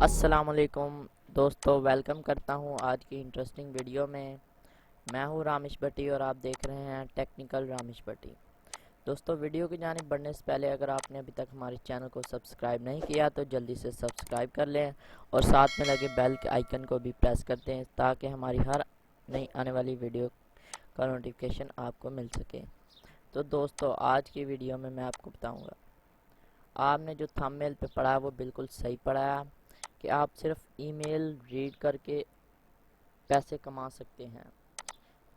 अस्सलामुअलैकुम दोस्तों, वेलकम करता हूं आज की इंटरेस्टिंग वीडियो में। मैं हूं रामिश भट्टी और आप देख रहे हैं टेक्निकल रामिश भट्टी। दोस्तों, वीडियो की जानिब बढ़ने से पहले अगर आपने अभी तक हमारे चैनल को सब्सक्राइब नहीं किया तो जल्दी से सब्सक्राइब कर लें और साथ में लगे बेल के आइकन को भी प्रेस कर दें ताकि हमारी हर नई आने वाली वीडियो का नोटिफिकेशन आपको मिल सके। तो दोस्तों, आज की वीडियो में मैं आपको बताऊँगा, आपने जो थंबनेल पे पढ़ा है वो बिल्कुल सही पढ़ा है कि आप सिर्फ ईमेल रीड करके पैसे कमा सकते हैं।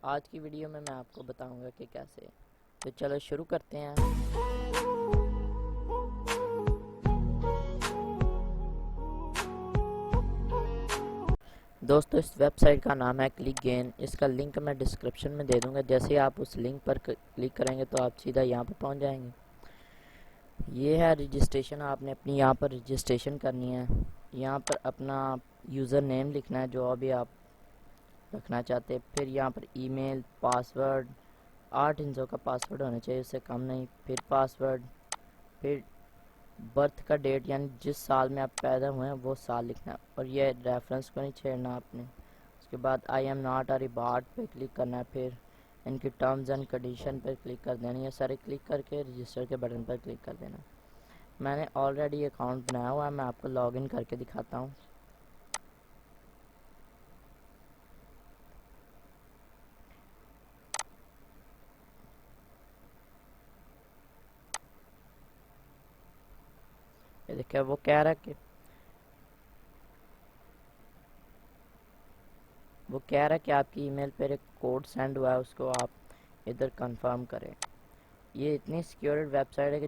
आज की वीडियो में मैं आपको बताऊंगा कि कैसे। तो चलो शुरू करते हैं। दोस्तों, इस वेबसाइट का नाम है क्लिक गेन। इसका लिंक मैं डिस्क्रिप्शन में दे दूंगा। जैसे ही आप उस लिंक पर क्लिक करेंगे तो आप सीधा यहाँ पर पहुँच जाएंगे। ये है रजिस्ट्रेशन। आपने अपनी यहाँ पर रजिस्ट्रेशन करनी है। यहाँ पर अपना यूज़र नेम लिखना है जो अभी आप रखना चाहते हैं। फिर यहाँ पर ईमेल, पासवर्ड 8 इंचों का पासवर्ड होना चाहिए, उससे कम नहीं। फिर पासवर्ड, फिर बर्थ का डेट यानी जिस साल में आप पैदा हुए हैं वो साल लिखना है और ये रेफरेंस को नहीं छेड़ना आपने। उसके बाद आई एम नॉट अ रिबार्ड पे क्लिक करना है। फिर इनकी टर्म्स एंड कंडीशन पर क्लिक कर देना। ये सारे क्लिक करके रजिस्टर के बटन पर क्लिक कर देना। मैंने ऑलरेडी अकाउंट बनाया हुआ है, मैं आपको लॉगिन करके दिखाता हूँ। ये देखिए, वो कह रहा है कि आपकी ईमेल पर एक कोड सेंड हुआ है, उसको आप इधर कंफर्म करें। ये इतनी सिक्योर्ड वेबसाइट है कि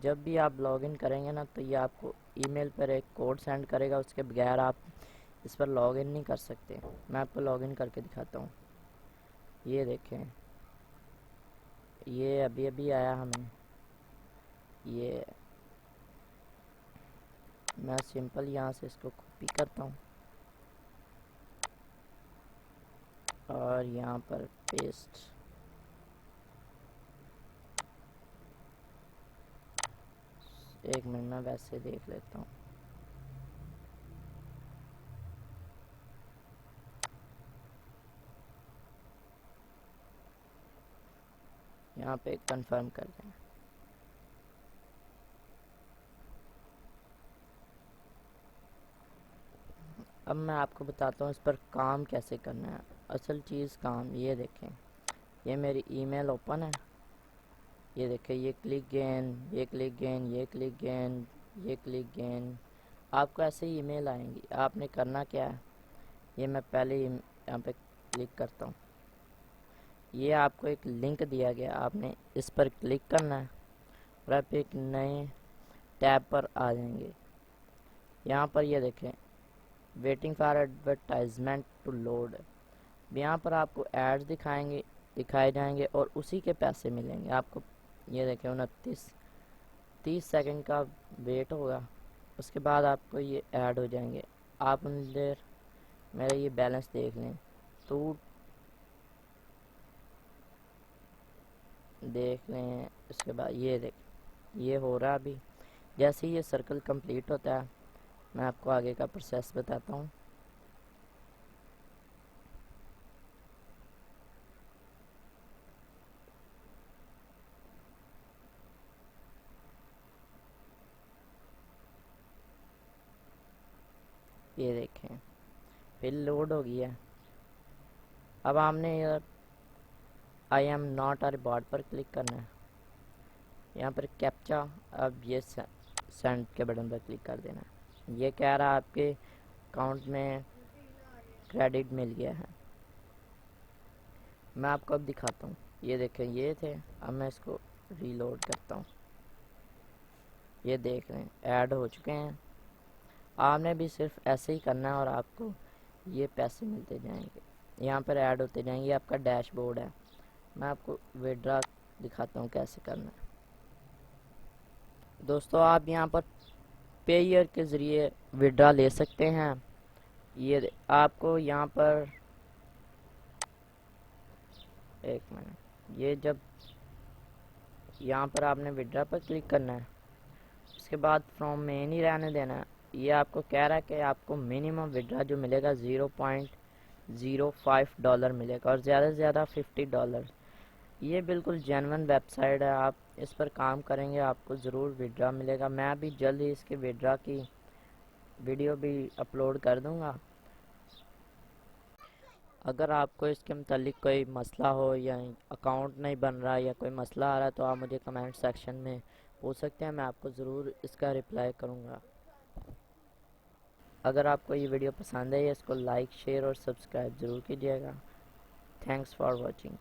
जब भी आप लॉगिन करेंगे ना तो ये आपको ईमेल पर एक कोड सेंड करेगा, उसके बगैर आप इस पर लॉगिन नहीं कर सकते। मैं आपको लॉगिन करके दिखाता हूँ। ये देखें, ये अभी अभी आया हमें। ये मैं सिंपल यहाँ से इसको कॉपी करता हूँ और यहाँ पर पेस्ट। एक मिनट में वैसे देख लेता हूँ। यहाँ पे कंफर्म कर दें। अब मैं आपको बताता हूँ इस पर काम कैसे करना है। असल चीज़ काम, ये देखें, ये मेरी ईमेल ओपन है। ये देखें, ये क्लिक गेन, ये क्लिक गेन, ये क्लिक गेन, ये क्लिक गेन। आपको ऐसे ही ईमेल आएंगी। आपने करना क्या है, ये मैं पहले यहाँ पे क्लिक करता हूँ। ये आपको एक लिंक दिया गया, आपने इस पर क्लिक करना है और आप एक नए टैब पर आ जाएंगे। यहाँ पर ये देखें, waiting for advertisement to load. यहाँ पर आपको एड्स दिखाए जाएंगे और उसी के पैसे मिलेंगे आपको। ये देखें, 30 सेकंड का वेट होगा, उसके बाद आपको ये ऐड हो जाएंगे। आप अंदर मेरा ये बैलेंस देख लें तो देख लें। उसके बाद ये देख, ये हो रहा है अभी। जैसे ही ये सर्कल कंप्लीट होता है मैं आपको आगे का प्रोसेस बताता हूँ। ये देखें, फिर लोड हो गया है। अब आपने आई एम नॉट अ रिबॉर्ड पर क्लिक करना है। यहाँ पर कैप्चा, अब ये सेंड के बटन पर क्लिक कर देना है। ये कह रहा है आपके अकाउंट में क्रेडिट मिल गया है। मैं आपको अब दिखाता हूँ। ये देखें, ये थे। अब मैं इसको रीलोड करता हूँ। ये देख रहे हैं, ऐड हो चुके हैं। आपने भी सिर्फ ऐसे ही करना है और आपको ये पैसे मिलते जाएंगे, यहाँ पर ऐड होते जाएंगे। ये आपका डैशबोर्ड है। मैं आपको विड्रा दिखाता हूँ कैसे करना है। दोस्तों, आप यहाँ पर पेयर के ज़रिए विड्रा ले सकते हैं। ये आपको यहाँ पर, एक मिनट, ये जब यहाँ पर आपने विड्रा पर क्लिक करना है, उसके बाद फ्रॉम में नहीं रहने देना है। ये आपको कह रहा है कि आपको मिनिमम विड्रा जो मिलेगा $0.05 मिलेगा और ज़्यादा से ज़्यादा $50। ये बिल्कुल जेन्युइन वेबसाइट है, आप इस पर काम करेंगे आपको ज़रूर विड्रा मिलेगा। मैं अभी जल्द ही इसके विड्रा की वीडियो भी अपलोड कर दूंगा। अगर आपको इसके मतलब कोई मसला हो या अकाउंट नहीं बन रहा या कोई मसला आ रहा है तो आप मुझे कमेंट सेक्शन में पूछ सकते हैं, मैं आपको ज़रूर इसका रिप्लाई करूँगा। अगर आपको ये वीडियो पसंद है इसको लाइक शेयर और सब्सक्राइब ज़रूर कीजिएगा। Thanks for watching.